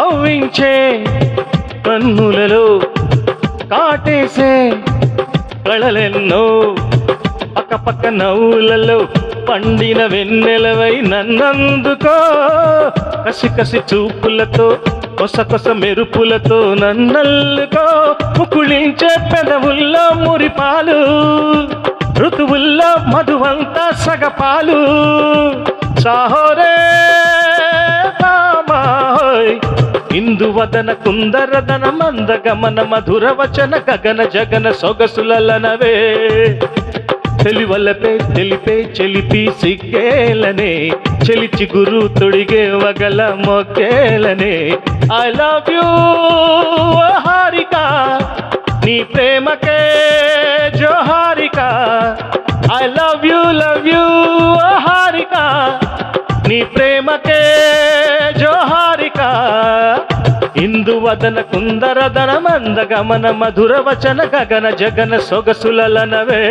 కవ్వించే కన్నులలో కాటేసే కళలెన్నో పక్క నవ్వులలో పండిన వెన్నెలవై నన్నందుకో కసి కసి చూపులతో కొస మెరుపులతో నన్నల్లుకో ముకుళించే పెదవుల్లో మురిపాలు ఋతువుల్లో మధువంతా సగపాలు సాహోరే మామాయ్ ఇందువదన కుందరదన మందగమన మధుర వచన గగన జగన సొగసులనవే తెలివలపే తెలిపే చెలిపి సిగ్గేలనే చెలిచి గురు తొడిగే వగల మొక్కేలనే ఐ లవ్ యూ హారిక నీ ప్రేమకే జోహారిక ఐ లవ్ యూ హారిక నీ ప్రేమకే జోహారిక ఇందువదన కుందరదన మందగమన మధుర వచన గగన జగన సొగసులనవే